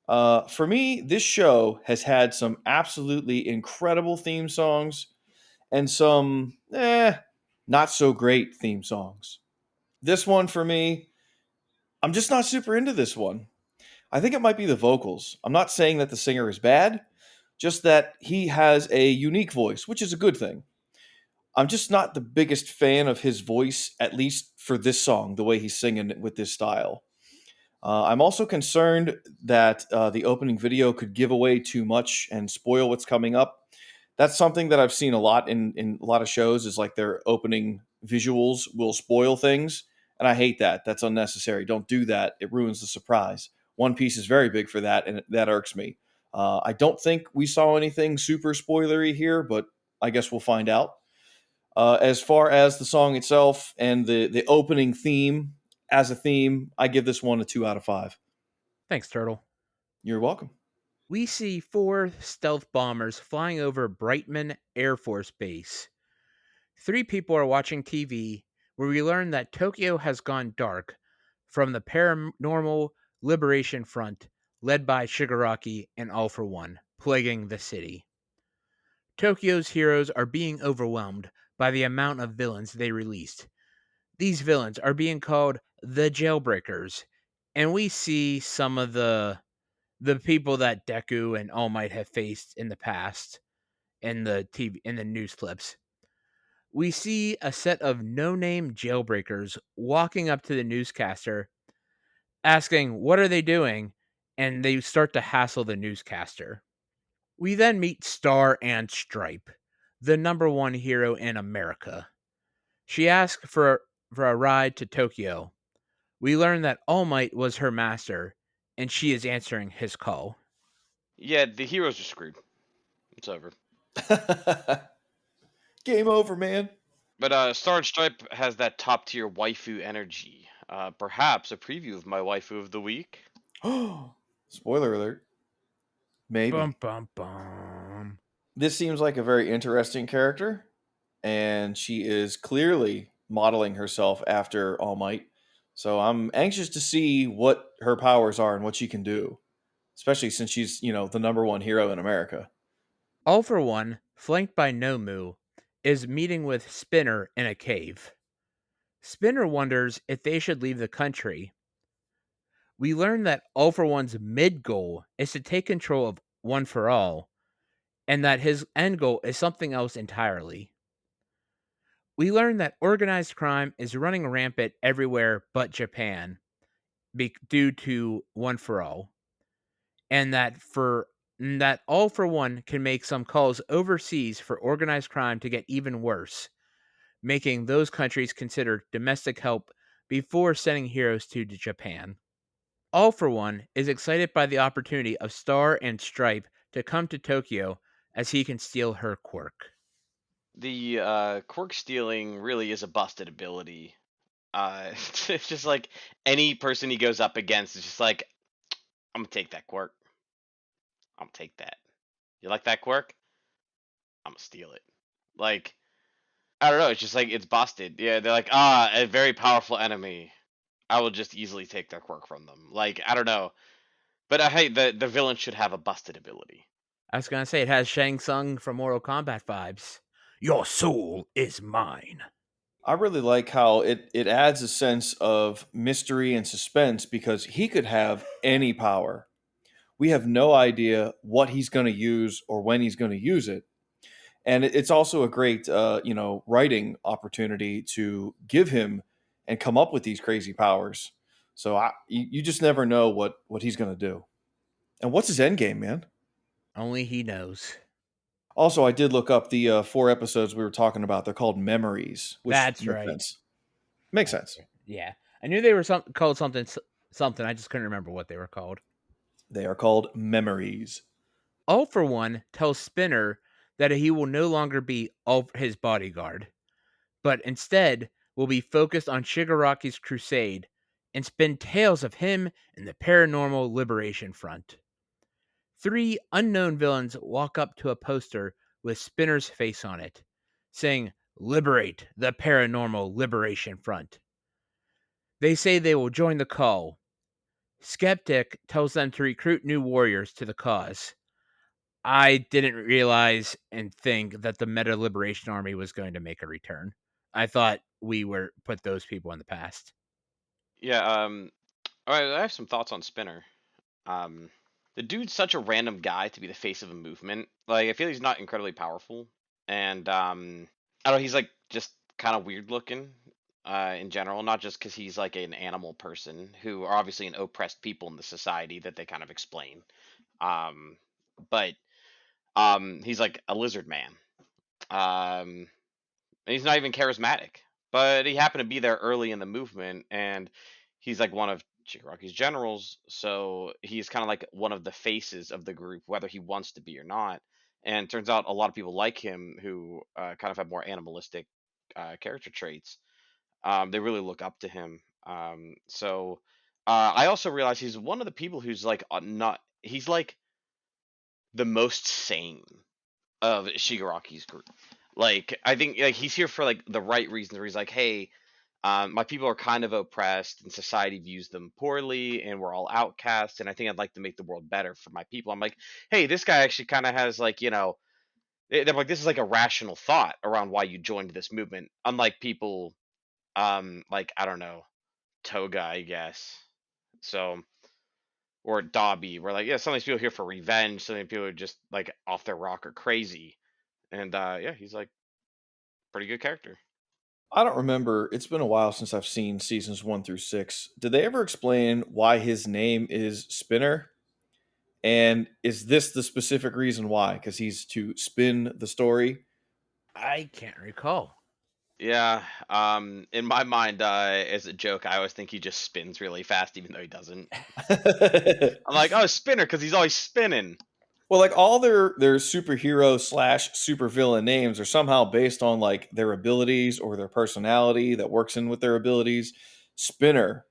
For me, this show has had some absolutely incredible theme songs and some not so great theme songs. This one for me, I'm just not super into this one. I think it might be the vocals. I'm not saying that the singer is bad, just that he has a unique voice, which is a good thing. I'm just not the biggest fan of his voice, at least for this song, the way he's singing it with this style. I'm also concerned that the opening video could give away too much and spoil what's coming up. That's something that I've seen a lot in a lot of shows is like their opening visuals will spoil things. And I hate that. That's unnecessary. Don't do that. It ruins the surprise. One Piece is very big for that, and that irks me. I don't think we saw anything super spoilery here, but I guess we'll find out. As far as the song itself and the opening theme as a theme, I give this one a 2 out of 5. Thanks, Turtle. You're welcome. We see 4 stealth bombers flying over Brightman Air Force Base. 3 people are watching TV, where we learn that Tokyo has gone dark from the Paranormal Liberation Front, led by Shigaraki and All for One, plaguing the city. Tokyo's heroes are being overwhelmed by the amount of villains they released. These villains are being called the Jailbreakers, and we see some of the people that Deku and All Might have faced in the past in the news clips. We see a set of no-name jailbreakers walking up to the newscaster asking what are they doing, and they start to hassle the newscaster. We then meet Star and Stripe, the number one hero in America. She asks for a ride to Tokyo. We learn that All Might was her master, and she is answering his call. Yeah, the heroes are screwed. It's over. Game over, man. But Star and Stripe has that top tier waifu energy. Perhaps a preview of my waifu of the week. Spoiler alert. Bum Maybe. bum bum. This seems like a very interesting character, and she is clearly modeling herself after All Might. So I'm anxious to see what her powers are and what she can do, especially since she's, the number one hero in America. All for One, flanked by Nomu, is meeting with Spinner in a cave. Spinner wonders if they should leave the country. We learn that All for One's mid goal is to take control of One for All, and that his end goal is something else entirely. We learn that organized crime is running rampant everywhere but Japan due to One for All, and that All for One can make some calls overseas for organized crime to get even worse. making those countries consider domestic help before sending heroes to Japan. All for One is excited by the opportunity of Star and Stripe to come to Tokyo as he can steal her quirk. The quirk stealing really is a busted ability. It's just like any person he goes up against is just like, I'm gonna take that quirk. I'm gonna take that. You like that quirk? I'm gonna steal it. Like, I don't know. It's just like it's busted. Yeah, they're like, a very powerful enemy. I will just easily take their quirk from them. Like, I don't know. But hey, the villain should have a busted ability. I was gonna say it has Shang Tsung from Mortal Kombat vibes. Your soul is mine. I really like how it adds a sense of mystery and suspense because he could have any power. We have no idea what he's going to use or when he's going to use it. And it's also a great, writing opportunity to give him and come up with these crazy powers. So you just never know what he's going to do. And what's his end game, man? Only he knows. Also, I did look up the 4 episodes we were talking about. They're called Memories, which That's makes right. sense. Makes That's sense. right. Yeah, I knew they were called something. I just couldn't remember what they were called. They are called Memories. All for One tells Spinner that he will no longer be all his bodyguard, but instead will be focused on Shigaraki's crusade and spin tales of him and the Paranormal Liberation Front. Three unknown villains walk up to a poster with Spinner's face on it, saying, "Liberate the Paranormal Liberation Front." They say they will join the call. Skeptic tells them to recruit new warriors to the cause. I didn't realize and think that the Meta Liberation Army was going to make a return. I thought we were put those people in the past. Yeah. All right. I have some thoughts on Spinner. Um, the dude's such a random guy to be the face of a movement. Like, I feel he's not incredibly powerful, and I don't know. He's like just kind of weird looking. In general, not just because he's like an animal person who are obviously an oppressed people in the society that they kind of explain. Um, but he's like a lizard man. Um, and he's not even charismatic, but he happened to be there early in the movement, and he's like one of Chigaraki's generals, so he's kind of like one of the faces of the group, whether he wants to be or not. And turns out a lot of people like him who kind of have more animalistic character traits. They really look up to him. I also realize he's one of the people who's like not. He's like the most sane of Shigaraki's group. Like I think like he's here for like the right reasons. Where he's like, hey, my people are kind of oppressed, and society views them poorly, and we're all outcasts. And I think I'd like to make the world better for my people. I'm like, hey, this guy actually kind of has like they're like this is like a rational thought around why you joined this movement. Unlike people, like I don't know, Toga, I guess. So or Dobby, where like yeah, some of these people are here for revenge. Some of these people are just like off their rock or crazy. And yeah, he's like pretty good character. I don't remember. It's been a while since I've seen seasons 1 through 6. Did they ever explain why his name is Spinner? And is this the specific reason why? Because he's to spin the story? I can't recall. Yeah, in my mind, as a joke, I always think he just spins really fast, even though he doesn't. I'm like, oh, spinner, because he's always spinning. Well, like all their superhero slash supervillain names are somehow based on like their abilities or their personality that works in with their abilities. Spinner,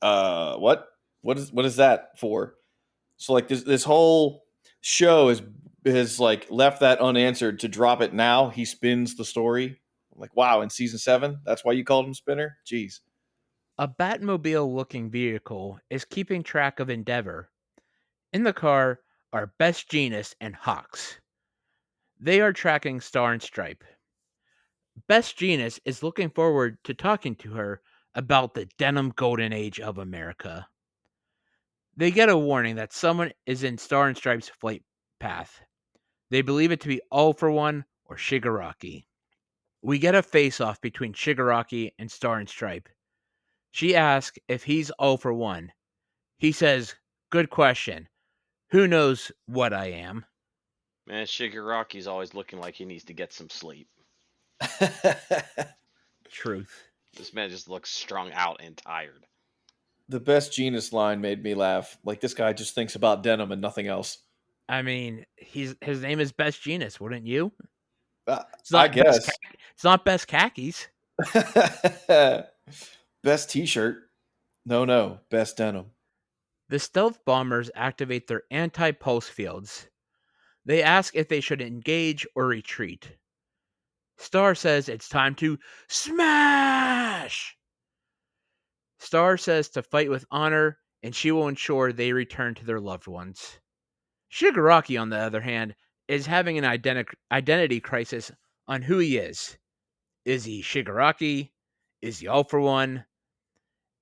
what is that for? So like this whole show is like left that unanswered to drop it now. He spins the story. Like wow, in season 7, that's why you called him Spinner. Jeez. A Batmobile looking vehicle is keeping track of Endeavor. In the car are Best Genus and Hawks. They are tracking Star and Stripe. Best Genus is looking forward to talking to her about the denim golden age of America. They get a warning that someone is in Star and Stripe's flight path. They believe it to be All for One or Shigaraki. We get a face off between Shigaraki and Star and Stripe. She asks if he's All for One. He says, "Good question. Who knows what I am?" Man, Shigaraki's always looking like he needs to get some sleep. Truth. This man just looks strung out and tired. The best Genus line made me laugh. Like, this guy just thinks about denim and nothing else. I mean, his name is Best Genus, wouldn't you? Uh, It's I not best. guess. It's not best khakis. Best T-shirt. No, best denim. The stealth bombers activate their anti-pulse fields. They ask if they should engage or retreat. Star says it's time to smash. Star says to fight with honor, and she will ensure they return to their loved ones. Shigaraki, on the other hand, is having an identity crisis on who he is. Is he Shigaraki? Is he All for One?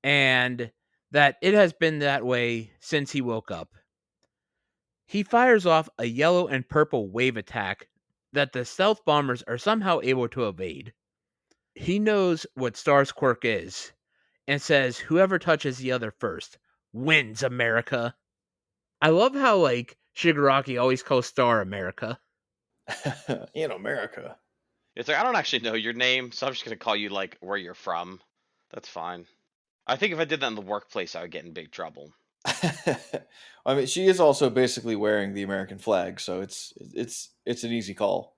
And that it has been that way since he woke up. He fires off a yellow and purple wave attack that the stealth bombers are somehow able to evade. He knows what Star's quirk is and says whoever touches the other first wins, America. I love how Shigaraki always calls Star America. In America. It's like, I don't actually know your name, so I'm just gonna call you like where you're from. That's fine. I think if I did that in the workplace, I would get in big trouble. I mean, she is also basically wearing the American flag, so it's an easy call.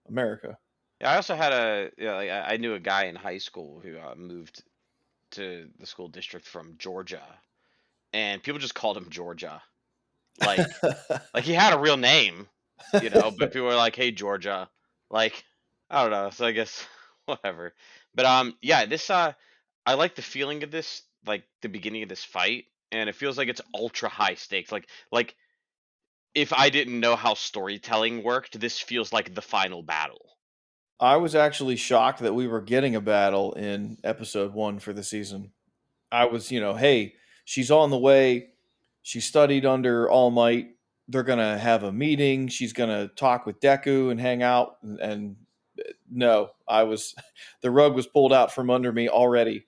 America. Yeah, I also had like, I knew a guy in high school who moved to the school district from Georgia, and people just called him Georgia. Like, like he had a real name, but people were like, "Hey, Georgia." Like, I don't know. So I guess whatever. But yeah, this I like the feeling of this, like the beginning of this fight, and it feels like it's ultra high stakes. Like if I didn't know how storytelling worked, this feels like the final battle. I was actually shocked that we were getting a battle in episode 1 for the season. I was, hey, she's on the way. She studied under All Might. They're gonna have a meeting. She's gonna talk with Deku and hang out. And no, I was the rug was pulled out from under me already.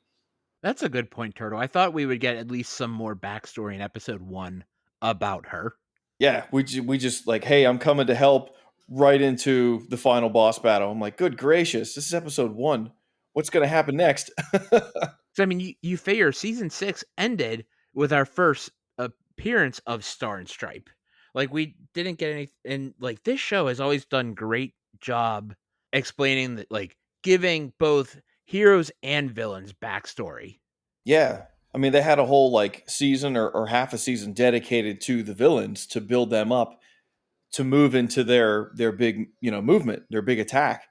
That's a good point, Turtle. I thought we would get at least some more backstory in episode 1 about her. Yeah, we just like, hey, I'm coming to help. Right into the final boss battle. I'm like, good gracious, this is episode 1. What's gonna happen next? So, I mean, you figure season 6 ended with our first appearance of Star and Stripe. Like, we didn't get any, and like this show has always done great job explaining that, like, giving both heroes and villains backstory. Yeah. I mean, they had a whole like season or half a season dedicated to the villains to build them up to move into their big, movement, their big attack.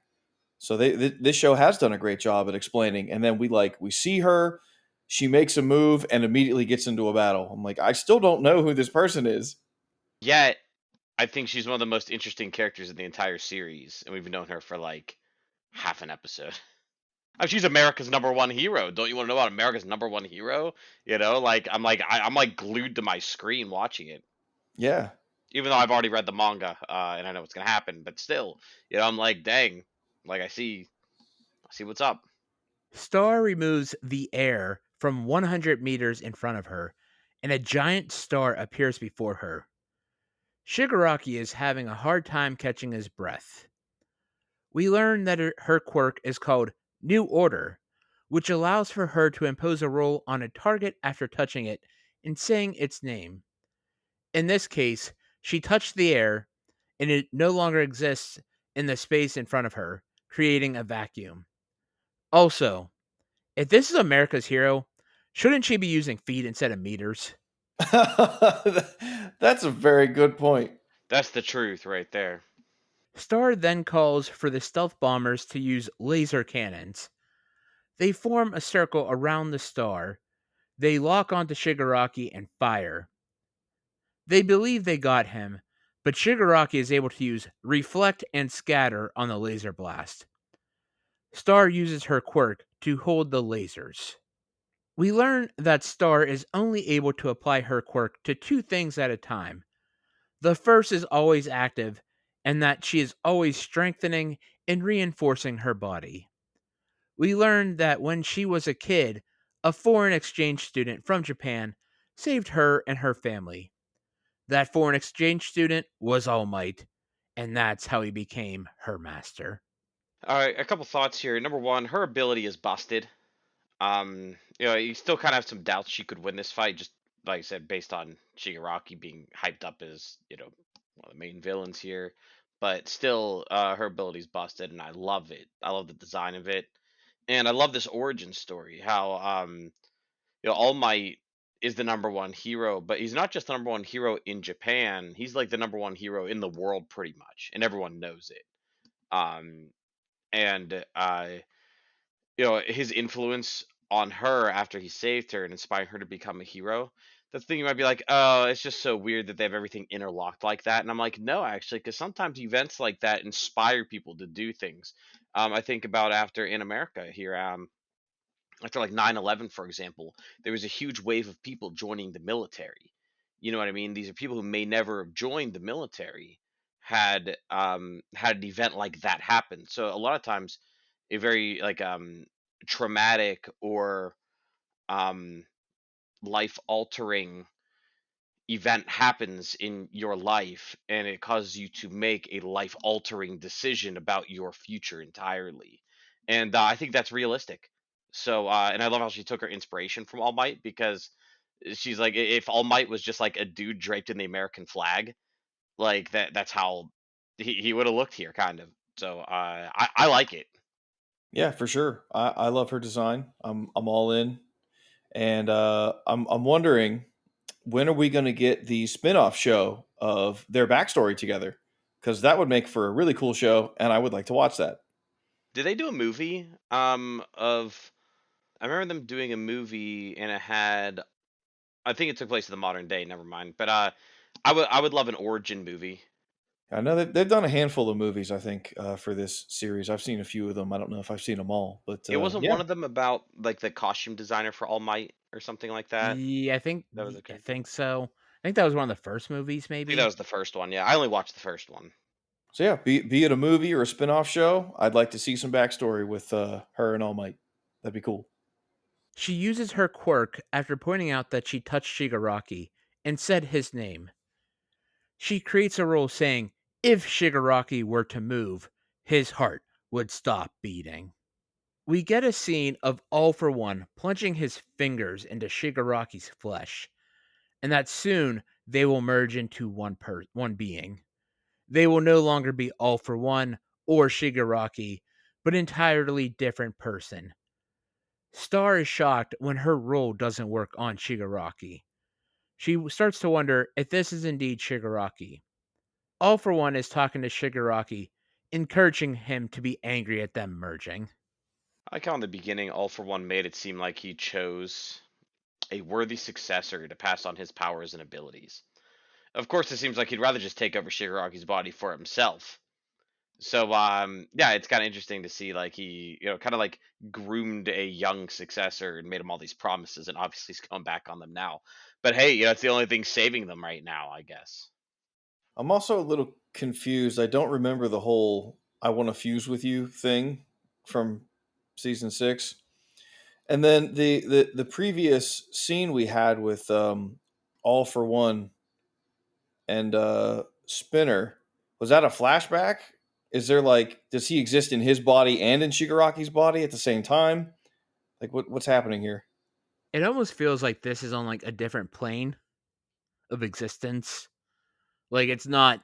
So this show has done a great job at explaining. And then we see her, she makes a move and immediately gets into a battle. I'm like, I still don't know who this person is. Yet, I think she's one of the most interesting characters in the entire series, and we've known her for like half an episode. I mean, she's America's number one hero. Don't you want to know about America's number one hero? I'm like glued to my screen watching it, Yeah. even though I've already read the manga and I know what's gonna happen. But still, I'm like, dang, like I see what's up. Star removes the air from 100 meters in front of her, and a giant star appears before her. Shigaraki is having a hard time catching his breath. We learn that her quirk is called New Order, which allows for her to impose a roll on a target after touching it and saying its name. In this case, she touched the air, and it no longer exists in the space in front of her, creating a vacuum. Also, if this is America's hero, shouldn't she be using feet instead of meters? That's a very good point. That's the truth right there. Star then calls for the stealth bombers to use laser cannons. They form a circle around the star. They lock onto Shigaraki and fire. They believe they got him, but Shigaraki is able to use reflect and scatter on the laser blast. Star uses her quirk to hold the lasers. We learn that Star is only able to apply her quirk to two things at a time. The first is always active, and that she is always strengthening and reinforcing her body. We learn that when she was a kid, a foreign exchange student from Japan saved her and her family. That foreign exchange student was All Might, and that's how he became her master. All right, a couple thoughts here. Number one, her ability is busted. You still kind of have some doubts she could win this fight, just like I said, based on Shigaraki being hyped up as one of the main villains here. But still, her ability's busted, and I love it. I love the design of it, and I love this origin story. How All Might is the number one hero, but he's not just the number one hero in Japan. He's like the number one hero in the world, pretty much, and everyone knows it. Um, and his influence on her after he saved her and inspiring her to become a hero. The thing you might be like, oh, it's just so weird that they have everything interlocked like that. And I'm like, no, actually, because sometimes events like that inspire people to do things. I think about after in America here, after like 9/11, for example, there was a huge wave of people joining the military. You know what I mean? These are people who may never have joined the military had an event like that happen. So a lot of times a very traumatic or um life altering event happens in your life and it causes you to make a life altering decision about your future entirely. And I think that's realistic. So, and I love how she took her inspiration from All Might because she's like, if All Might was just like a dude draped in the American flag, like that's how he would have looked here, kind of. So, I like it. Yeah, for sure. I love her design. I'm all in, and I'm wondering, when are we going to get the spin-off show of their backstory together? Because that would make for a really cool show, and I would like to watch that. Did they do a movie of I remember them doing a movie and it had I think it took place in the modern day, never mind. But I would love an origin movie. I know they've done a handful of movies, I think, for this series. I've seen a few of them. I don't know if I've seen them all, but It wasn't yeah. one of them about like the costume designer for All Might or something like that. Yeah, That was the I character. think so. I think that was one of the first movies, I think that maybe. was the first one. Yeah, I only watched the first one. So yeah, be it a movie or a spin-off show, I'd like to see some backstory with her and All Might. That'd be cool. She uses her quirk after pointing out that she touched Shigaraki and said his name. She creates a rule saying if Shigaraki were to move, his heart would stop beating. We get a scene of All for One plunging his fingers into Shigaraki's flesh, and that soon they will merge into one being. They will no longer be All for One or Shigaraki, but entirely different person. Star is shocked when her role doesn't work on Shigaraki. She starts to wonder if this is indeed Shigaraki. All for One is talking to Shigaraki, encouraging him to be angry at them merging. I like how in the beginning, All for One made it seem like he chose a worthy successor to pass on his powers and abilities. Of course, it seems like he'd rather just take over Shigaraki's body for himself. So yeah, it's kind of interesting to see like he kind of like groomed a young successor and made him all these promises, and obviously he's going back on them now. But hey, it's the only thing saving them right now, I guess. I'm also a little confused. I don't remember the whole "I want to fuse with you" thing from season 6. And then the previous scene we had with All for One and Spinner, was that a flashback? Is there like, does he exist in his body and in Shigaraki's body at the same time? Like what's happening here? It almost feels like this is on like a different plane of existence. Like it's not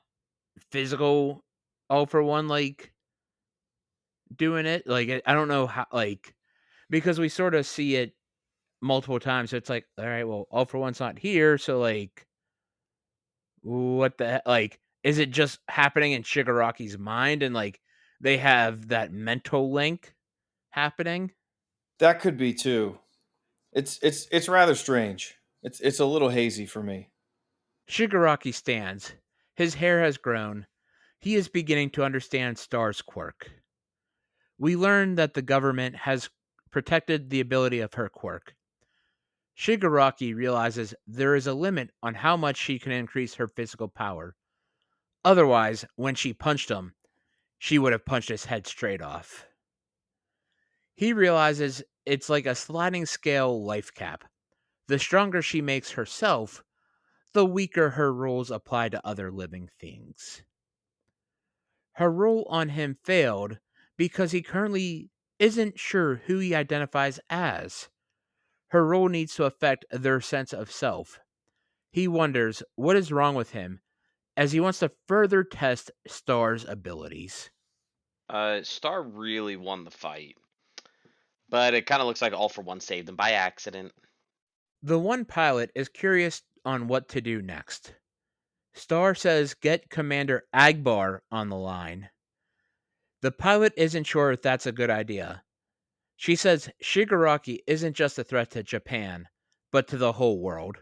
physical All for One like doing it. Like I don't know how like because we sort of see it multiple times. So it's like, all right, well, All for One's not here, so like what the like is it just happening in Shigaraki's mind and like they have that mental link happening? That could be too. It's rather strange. It's a little hazy for me. Shigaraki stands. His hair has grown. He is beginning to understand Star's quirk. We learn that the government has protected the ability of her quirk. Shigaraki realizes there is a limit on how much she can increase her physical power. Otherwise, when she punched him, she would have punched his head straight off. He realizes it's like a sliding scale life cap. The stronger she makes herself, the weaker her rules apply to other living things. Her rule on him failed because he currently isn't sure who he identifies as. Her role needs to affect their sense of self. He wonders what is wrong with him as he wants to further test Star's abilities. Star really won the fight, but it kind of looks like All for One saved him by accident. The one pilot is curious on what to do next. Star says get Commander Agbar on the line. The pilot isn't sure if that's a good idea. She says Shigaraki isn't just a threat to Japan, but to the whole world.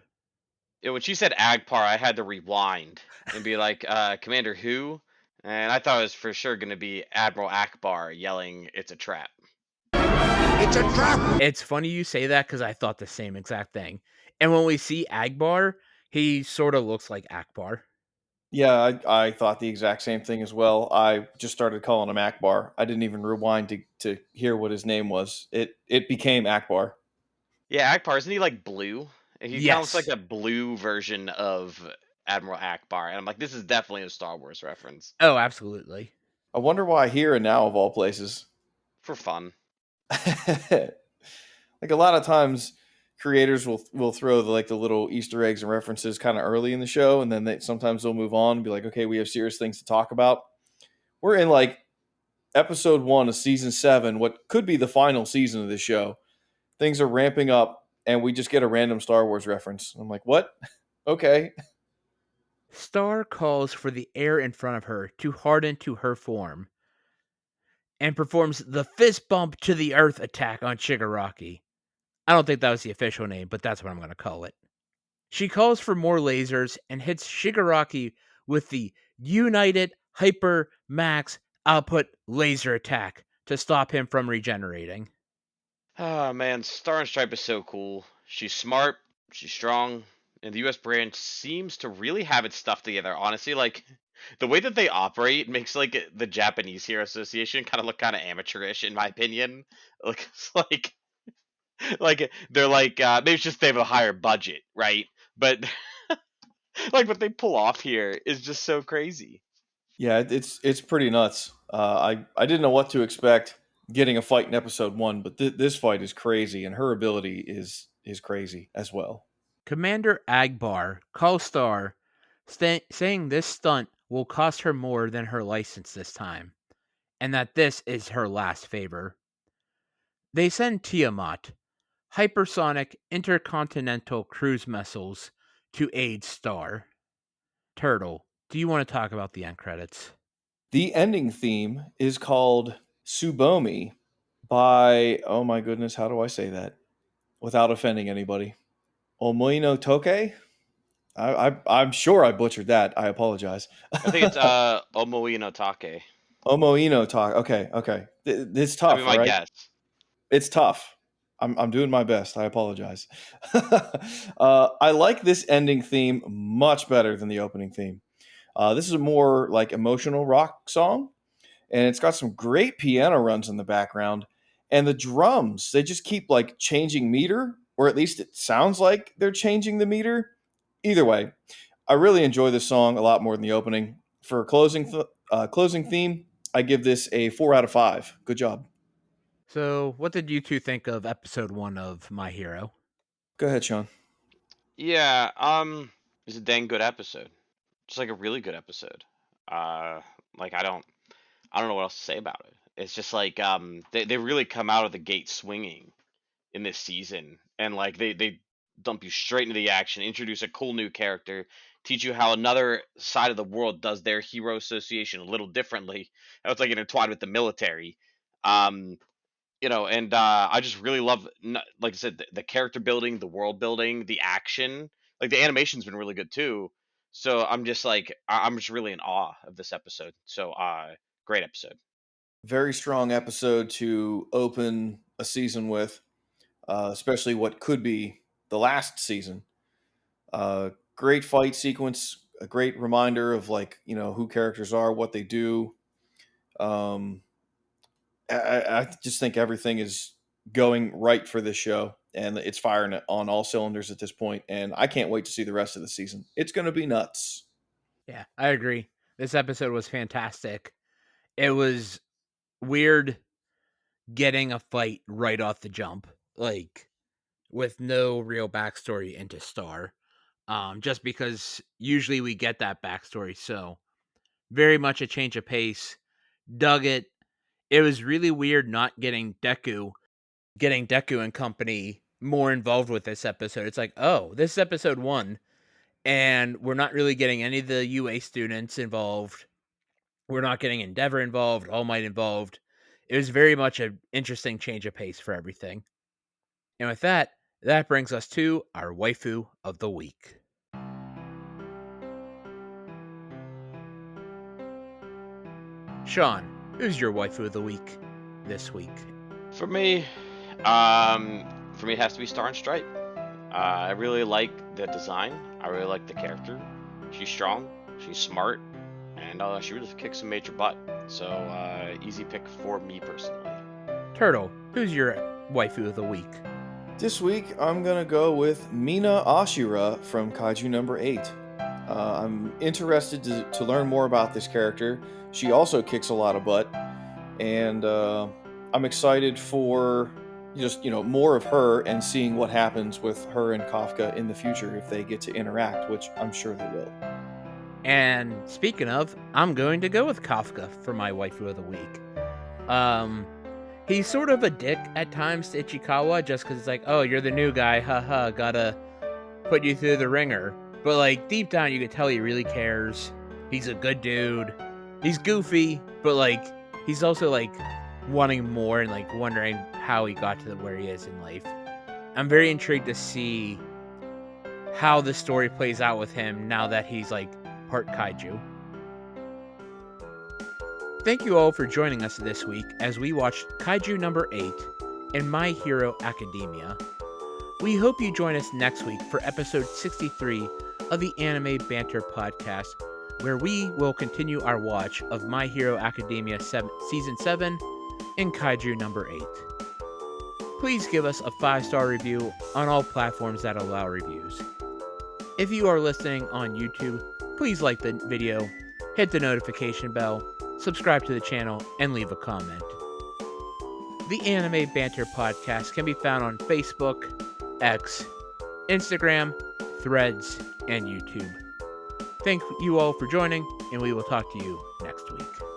Yeah, when she said Agpar, I had to rewind and be like, Commander who? And I thought it was for sure going to be Admiral Akbar yelling, "It's a trap." It's a trap! It's funny you say that because I thought the same exact thing. And when we see Agbar, he sort of looks like Akbar. Yeah, I thought the exact same thing as well. I just started calling him Akbar. I didn't even rewind to hear what his name was. It became Akbar. Yeah, Akbar, isn't he like blue? He kind of looks like Yes. a blue version of Admiral Akbar. And I'm like, this is definitely a Star Wars reference. Oh, absolutely. I wonder why here and now of all places. For fun. Like a lot of times creators will throw the little Easter eggs and references kind of early in the show, and then sometimes they'll move on and be like, okay, we have serious things to talk about. We're in like episode 1 of season 7, what could be the final season of this show. Things are ramping up, and we just get a random Star Wars reference. I'm like, what? Okay. Star calls for the air in front of her to harden to her form and performs the fist bump to the earth attack on Shigaraki. I don't think that was the official name, but that's what I'm going to call it. She calls for more lasers and hits Shigaraki with the United Hyper Max Output Laser Attack to stop him from regenerating. Oh man, Star and Stripe is so cool. She's smart, she's strong, and the US branch seems to really have its stuff together. Honestly, like the way that they operate makes like the Japanese Hero Association kind of look kind of amateurish in my opinion. Like it's like they're like maybe it's just they have a higher budget, right? But like what they pull off here is just so crazy. Yeah, it's pretty nuts. I didn't know what to expect getting a fight in episode 1, but this fight is crazy, and her ability is crazy as well. Commander Agbar calls Star, saying this stunt will cost her more than her license this time, and that this is her last favor. They send Tiamat, hypersonic intercontinental cruise missiles, to aid Star. Turtle, do you want to talk about the end credits? The ending theme is called Subomi by, oh my goodness, how do I say that without offending anybody? Omoino Toke? I'm sure I butchered that. I apologize. I think it's Omoi no Take. Omoino Talk. Okay, okay. It's That'd be tough, all my right? guess. It's tough. I'm doing my best. I apologize. I like this ending theme much better than the opening theme. This is a more like emotional rock song, and it's got some great piano runs in the background, and the drums, they just keep like changing meter, or at least it sounds like they're changing the meter. Either way, I really enjoy this song a lot more than the opening. For a closing theme, I give this a 4 out of 5. Good job. So, what did you two think of episode 1 of My Hero? Go ahead, Sean. Yeah, it's a dang good episode. Just like a really good episode. Uh, like I don't know what else to say about it. It's just like they really come out of the gate swinging in this season, and like they dump you straight into the action, introduce a cool new character, teach you how another side of the world does their hero association a little differently. How it's like intertwined with the military. Um, and I just really love, like I said, the character building, the world building, the action. Like the animation's been really good too. So I'm just like I'm just really in awe of this episode. So great episode. Very strong episode to open a season with, especially what could be the last season. Great fight sequence, a great reminder of like who characters are, what they do. Um, I just think everything is going right for this show, and it's firing on all cylinders at this point. And I can't wait to see the rest of the season. It's going to be nuts. Yeah, I agree. This episode was fantastic. It was weird getting a fight right off the jump, like with no real backstory into Star. Just because usually we get that backstory, so very much a change of pace. Dug it. It was really weird not getting Deku and company more involved with this episode. It's like, oh, this is episode 1, and we're not really getting any of the UA students involved. We're not getting Endeavor involved, All Might involved. It was very much an interesting change of pace for everything. And with that, that brings us to our waifu of the week. Sean, who's your waifu of the week this week? For me, it has to be Star and Stripe. I really like the design. I really like the character. She's strong. She's smart, and she really kicks some major butt. So easy pick for me personally. Turtle, who's your waifu of the week? This week, I'm going to go with Mina Ashura from Kaiju number 8. I'm interested to learn more about this character. She also kicks a lot of butt, and I'm excited for just more of her and seeing what happens with her and Kafka in the future if they get to interact, which I'm sure they will. And speaking of, I'm going to go with Kafka for my waifu of the week. He's sort of a dick at times to Ichikawa, just because it's like, oh, you're the new guy, haha, gotta put you through the ringer. But like deep down, you can tell he really cares. He's a good dude. He's goofy, but like he's also like wanting more and like wondering how he got to where he is in life. I'm very intrigued to see how the story plays out with him now that he's like part kaiju. Thank you all for joining us this week as we watched Kaiju number 8 in My Hero Academia. We hope you join us next week for episode 63 of the Anime Banter podcast, where we will continue our watch of My Hero Academia Season 7 and Kaiju number 8. Please give us a 5-star review on all platforms that allow reviews. If you are listening on YouTube, please like the video, hit the notification bell, subscribe to the channel, and leave a comment. The Anime Banter podcast can be found on Facebook, X, Instagram, Threads, and YouTube. Thank you all for joining, and we will talk to you next week.